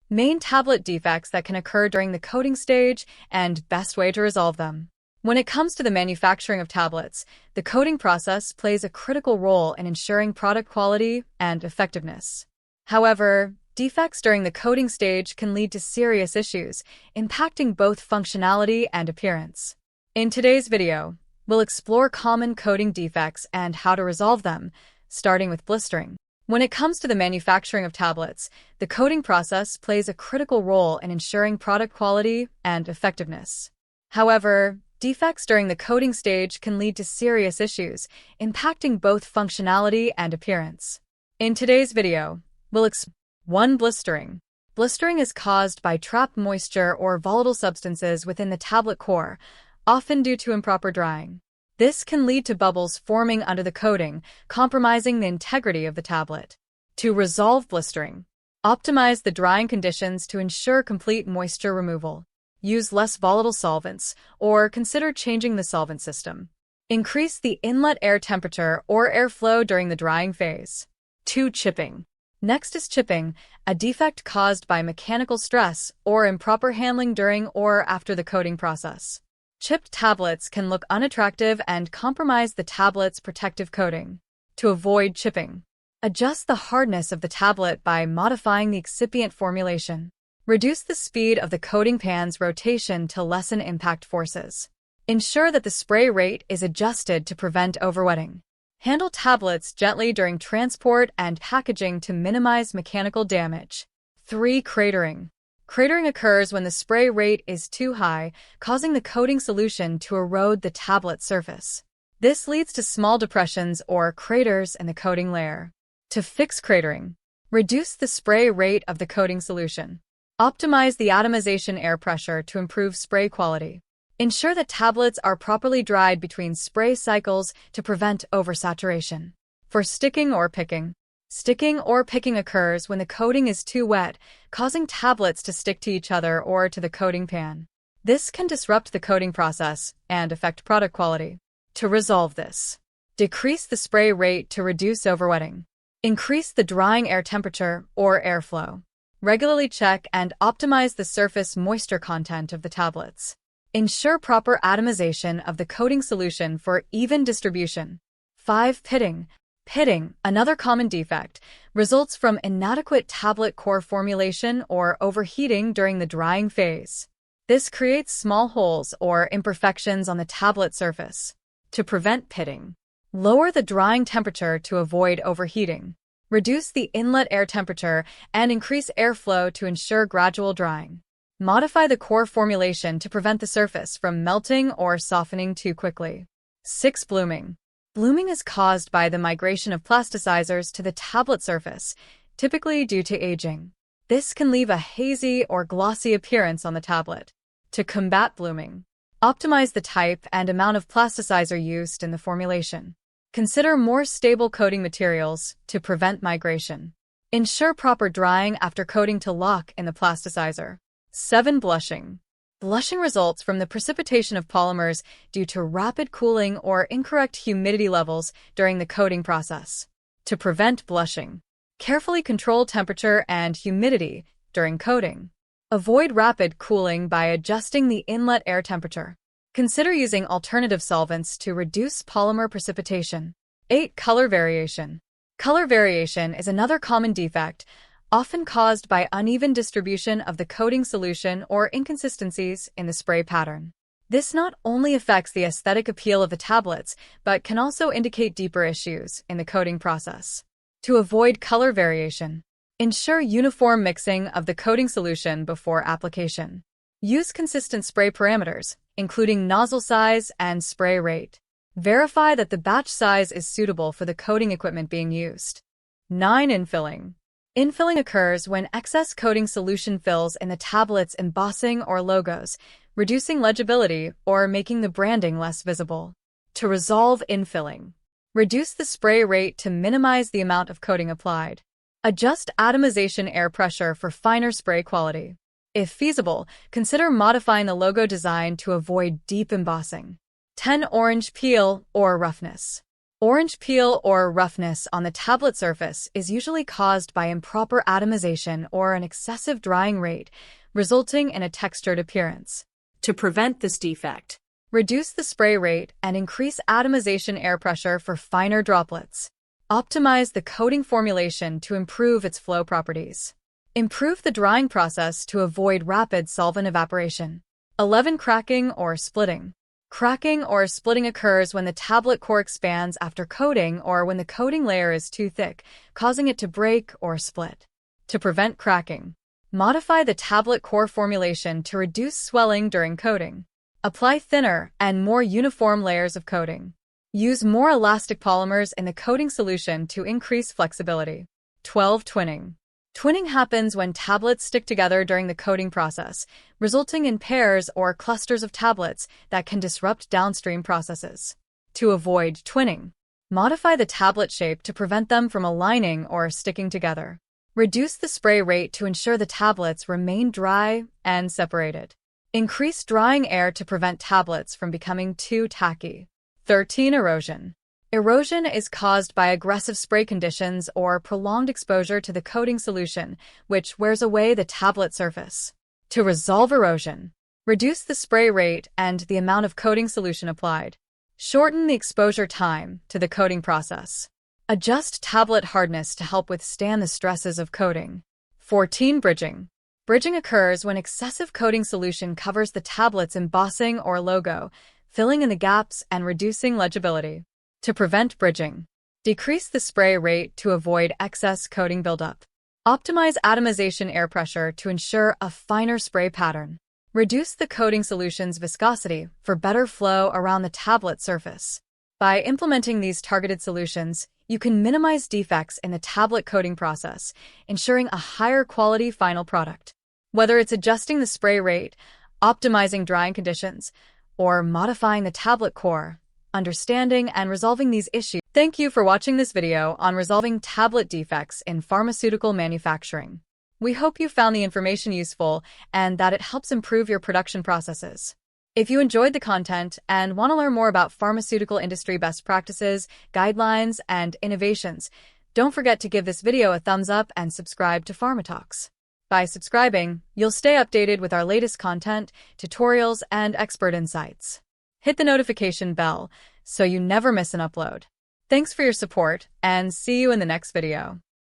Main tablet defects that can occur during the coating stage, and best way to resolve them. When it comes to the manufacturing of tablets, the coating process plays a critical role in ensuring product quality and effectiveness. However, defects during the coating stage can lead to serious issues, impacting both functionality and appearance. In today's video, we'll explore common coating defects and how to resolve them, starting with blistering. When it comes to the manufacturing of tablets, the coating process plays a critical role in ensuring product quality and effectiveness. However, defects during the coating stage can lead to serious issues, impacting both functionality and appearance. In today's video, we'll explore 1. Blistering. Blistering is caused by trapped moisture or volatile substances within the tablet core, often due to improper drying. This can lead to bubbles forming under the coating, compromising the integrity of the tablet. To resolve blistering, optimize the drying conditions to ensure complete moisture removal. Use less volatile solvents, or consider changing the solvent system. Increase the inlet air temperature or airflow during the drying phase. 2. Chipping. Next is chipping, a defect caused by mechanical stress or improper handling during or after the coating process. Chipped tablets can look unattractive and compromise the tablet's protective coating. To avoid chipping, adjust the hardness of the tablet by modifying the excipient formulation. Reduce the speed of the coating pan's rotation to lessen impact forces. Ensure that the spray rate is adjusted to prevent overwetting. Handle tablets gently during transport and packaging to minimize mechanical damage. 3. Cratering. Cratering occurs when the spray rate is too high, causing the coating solution to erode the tablet surface. This leads to small depressions or craters in the coating layer. To fix cratering, reduce the spray rate of the coating solution. Optimize the atomization air pressure to improve spray quality. Ensure that tablets are properly dried between spray cycles to prevent oversaturation. For sticking or picking. Sticking or picking occurs when the coating is too wet, causing tablets to stick to each other or to the coating pan. This can disrupt the coating process and affect product quality. To resolve this, decrease the spray rate to reduce overwetting. Increase the drying air temperature or airflow. Regularly check and optimize the surface moisture content of the tablets. Ensure proper atomization of the coating solution for even distribution. 5. Pitting. Pitting, another common defect, results from inadequate tablet core formulation or overheating during the drying phase. This creates small holes or imperfections on the tablet surface. To prevent pitting, lower the drying temperature to avoid overheating. Reduce the inlet air temperature and increase airflow to ensure gradual drying. Modify the core formulation to prevent the surface from melting or softening too quickly. 6. Blooming. Blooming is caused by the migration of plasticizers to the tablet surface, typically due to aging. This can leave a hazy or glossy appearance on the tablet. To combat blooming, optimize the type and amount of plasticizer used in the formulation. Consider more stable coating materials to prevent migration. Ensure proper drying after coating to lock in the plasticizer. 7. Blushing. Blushing results from the precipitation of polymers due to rapid cooling or incorrect humidity levels during the coating process. To prevent blushing, carefully control temperature and humidity during coating. Avoid rapid cooling by adjusting the inlet air temperature. Consider using alternative solvents to reduce polymer precipitation. 8. Color variation. Color variation is another common defect, often caused by uneven distribution of the coating solution or inconsistencies in the spray pattern. This not only affects the aesthetic appeal of the tablets, but can also indicate deeper issues in the coating process. To avoid color variation, ensure uniform mixing of the coating solution before application. Use consistent spray parameters, including nozzle size and spray rate. Verify that the batch size is suitable for the coating equipment being used. 9. Infilling. Infilling occurs when excess coating solution fills in the tablet's embossing or logos, reducing legibility or making the branding less visible. To resolve infilling, reduce the spray rate to minimize the amount of coating applied. Adjust atomization air pressure for finer spray quality. If feasible, consider modifying the logo design to avoid deep embossing. 10. Orange peel or roughness. Orange peel or roughness on the tablet surface is usually caused by improper atomization or an excessive drying rate, resulting in a textured appearance. To prevent this defect, reduce the spray rate and increase atomization air pressure for finer droplets. Optimize the coating formulation to improve its flow properties. Improve the drying process to avoid rapid solvent evaporation. 11. Cracking or splitting. Cracking or splitting occurs when the tablet core expands after coating or when the coating layer is too thick, causing it to break or split. To prevent cracking, modify the tablet core formulation to reduce swelling during coating. Apply thinner and more uniform layers of coating. Use more elastic polymers in the coating solution to increase flexibility. 12. Twinning. Twinning happens when tablets stick together during the coating process, resulting in pairs or clusters of tablets that can disrupt downstream processes. To avoid twinning, modify the tablet shape to prevent them from aligning or sticking together. Reduce the spray rate to ensure the tablets remain dry and separated. Increase drying air to prevent tablets from becoming too tacky. 13. Erosion. Erosion is caused by aggressive spray conditions or prolonged exposure to the coating solution, which wears away the tablet surface. To resolve erosion, reduce the spray rate and the amount of coating solution applied. Shorten the exposure time to the coating process. Adjust tablet hardness to help withstand the stresses of coating. 14. Bridging. Bridging occurs when excessive coating solution covers the tablet's embossing or logo, filling in the gaps and reducing legibility. To prevent bridging, decrease the spray rate to avoid excess coating buildup. Optimize atomization air pressure to ensure a finer spray pattern. Reduce the coating solution's viscosity for better flow around the tablet surface. By implementing these targeted solutions, you can minimize defects in the tablet coating process, ensuring a higher quality final product. Whether it's adjusting the spray rate, optimizing drying conditions, or modifying the tablet core, understanding and resolving these issues. Thank you for watching this video on resolving tablet defects in pharmaceutical manufacturing. We hope you found the information useful and that it helps improve your production processes. If you enjoyed the content and want to learn more about pharmaceutical industry best practices, guidelines, and innovations, don't forget to give this video a thumbs up and subscribe to PharmaTalks. By subscribing, you'll stay updated with our latest content, tutorials, and expert insights. Hit the notification bell so you never miss an upload. Thanks for your support, and see you in the next video.